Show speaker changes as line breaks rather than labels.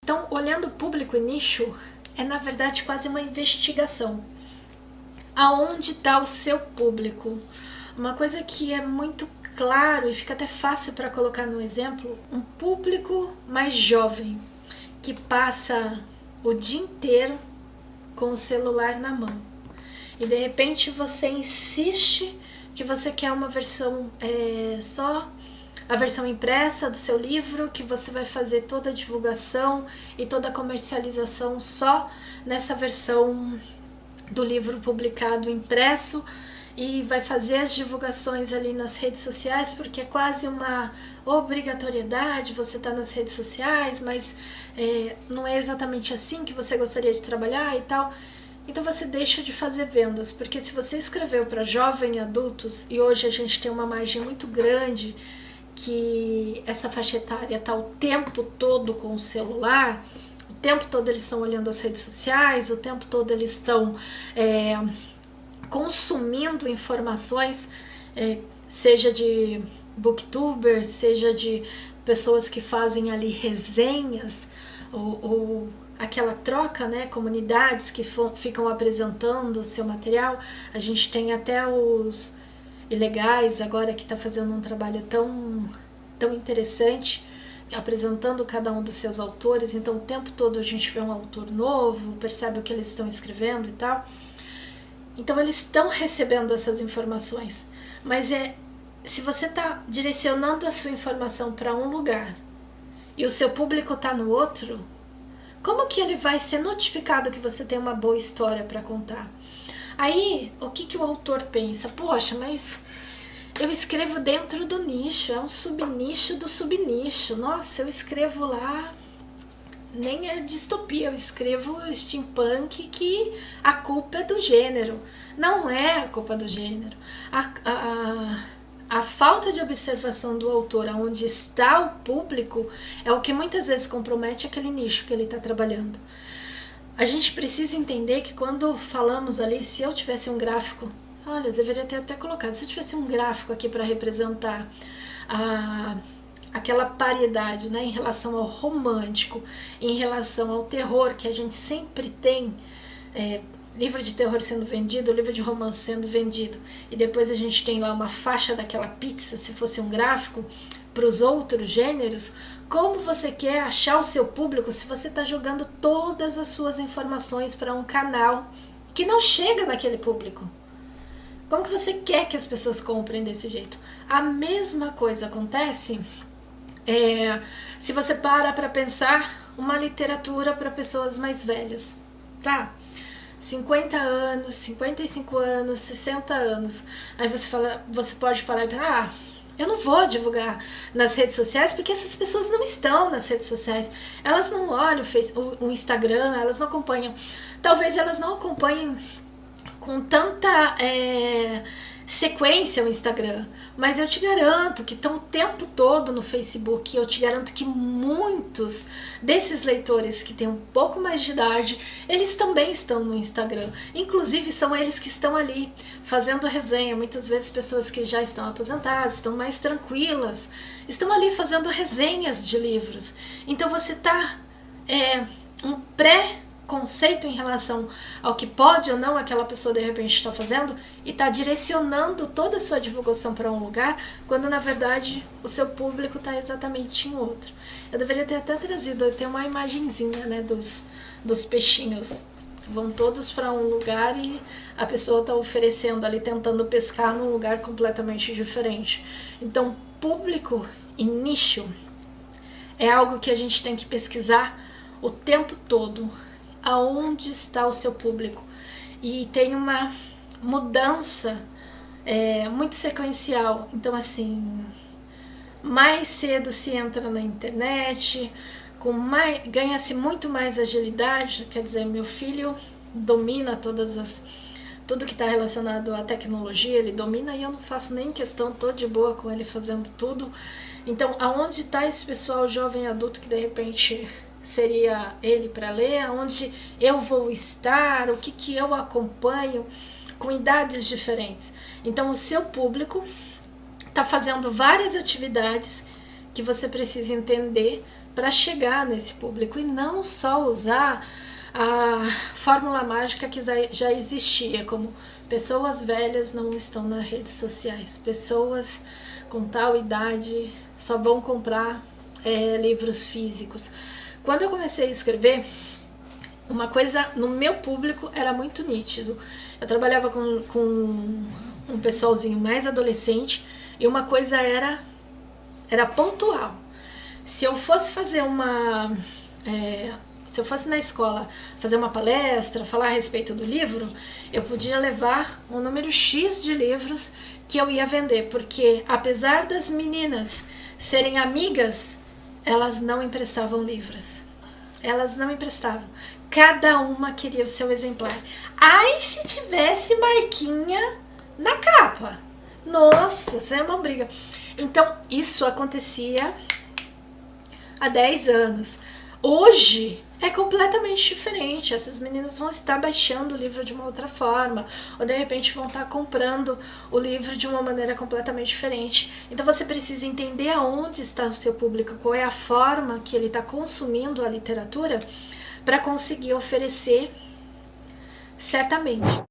Então, olhando público e nicho, é na verdade quase uma investigação. Aonde está o seu público? Uma coisa que é muito claro e fica até fácil para colocar no exemplo, um público mais jovem, que passa o dia inteiro com o celular na mão. E de repente você insiste que você quer uma versão só a versão impressa do seu livro, que você vai fazer toda a divulgação e toda a comercialização só nessa versão do livro publicado impresso, e vai fazer as divulgações ali nas redes sociais, porque é quase uma obrigatoriedade você estar nas redes sociais, mas não é exatamente assim que você gostaria de trabalhar e tal. Então você deixa de fazer vendas, porque se você escreveu para jovens adultos, e hoje a gente tem uma margem muito grande que essa faixa etária está o tempo todo com o celular, o tempo todo eles estão olhando as redes sociais, o tempo todo eles estão consumindo informações, seja de booktubers, seja de pessoas que fazem ali resenhas, ou aquela troca, né, comunidades que ficam apresentando o seu material. A gente tem até os Ilegais agora, que está fazendo um trabalho tão interessante, apresentando cada um dos seus autores. Então o tempo todo a gente vê um autor novo, percebe o que eles estão escrevendo e tal. Então eles estão recebendo essas informações, mas se você está direcionando a sua informação para um lugar e o seu público está no outro, como que ele vai ser notificado que você tem uma boa história para contar? Aí, o que o autor pensa? Poxa, mas eu escrevo dentro do nicho, é um subnicho do subnicho. Nossa, eu escrevo lá, nem é distopia, eu escrevo steampunk, que a culpa é do gênero. Não é a culpa do gênero. A falta de observação do autor, aonde está o público, é o que muitas vezes compromete aquele nicho que ele está trabalhando. A gente precisa entender que quando falamos ali, se eu tivesse um gráfico, olha, eu deveria ter até colocado, se eu tivesse um gráfico aqui para representar aquela paridade, né, em relação ao romântico, em relação ao terror, que a gente sempre tem, livro de terror sendo vendido, livro de romance sendo vendido, e depois a gente tem lá uma faixa daquela pizza, se fosse um gráfico, para os outros gêneros. Como você quer achar o seu público se você está jogando todas as suas informações para um canal que não chega naquele público? Como que você quer que as pessoas comprem desse jeito? A mesma coisa acontece se você para pensar uma literatura para pessoas mais velhas, tá? 50 anos, 55 anos, 60 anos. Aí você pode parar e pensar, eu não vou divulgar nas redes sociais porque essas pessoas não estão nas redes sociais. Elas não olham o Instagram, elas não acompanham. Talvez elas não acompanhem com tanta sequência o Instagram, mas eu te garanto que estão o tempo todo no Facebook. Eu te garanto que muitos desses leitores que têm um pouco mais de idade, eles também estão no Instagram. Inclusive são eles que estão ali fazendo resenha. Muitas vezes pessoas que já estão aposentadas, estão mais tranquilas, estão ali fazendo resenhas de livros. Então você está um pré-conceito em relação ao que pode ou não aquela pessoa de repente está fazendo, e está direcionando toda a sua divulgação para um lugar, quando na verdade o seu público está exatamente em outro. Eu deveria ter até trazido, eu tenho uma imagenzinha, né, dos peixinhos, vão todos para um lugar e a pessoa está oferecendo ali, tentando pescar num lugar completamente diferente. Então público e nicho é algo que a gente tem que pesquisar o tempo todo. Aonde está o seu público? E tem uma mudança muito sequencial. Então assim, mais cedo se entra na internet, ganha-se muito mais agilidade. Quer dizer, meu filho domina tudo que está relacionado à tecnologia, ele domina, e eu não faço nem questão, tô de boa com ele fazendo tudo. Então aonde está esse pessoal jovem adulto que de repente seria ele para ler? Aonde eu vou estar? O que eu acompanho? Com idades diferentes. Então o seu público está fazendo várias atividades que você precisa entender para chegar nesse público e não só usar a fórmula mágica que já existia, como pessoas velhas não estão nas redes sociais, pessoas com tal idade só vão comprar livros físicos. Quando eu comecei a escrever, uma coisa no meu público era muito nítido. Eu trabalhava com um pessoalzinho mais adolescente e uma coisa era pontual. Se eu fosse fazer se eu fosse na escola fazer uma palestra, falar a respeito do livro, eu podia levar um número X de livros que eu ia vender, porque apesar das meninas serem amigas, elas não emprestavam livros. Elas não emprestavam. Cada uma queria o seu exemplar. Ai, se tivesse marquinha na capa. Nossa, isso é uma briga. Então, isso acontecia há 10 anos. Hoje é completamente diferente. Essas meninas vão estar baixando o livro de uma outra forma, ou de repente vão estar comprando o livro de uma maneira completamente diferente. Então você precisa entender aonde está o seu público, qual é a forma que ele está consumindo a literatura, para conseguir oferecer certamente.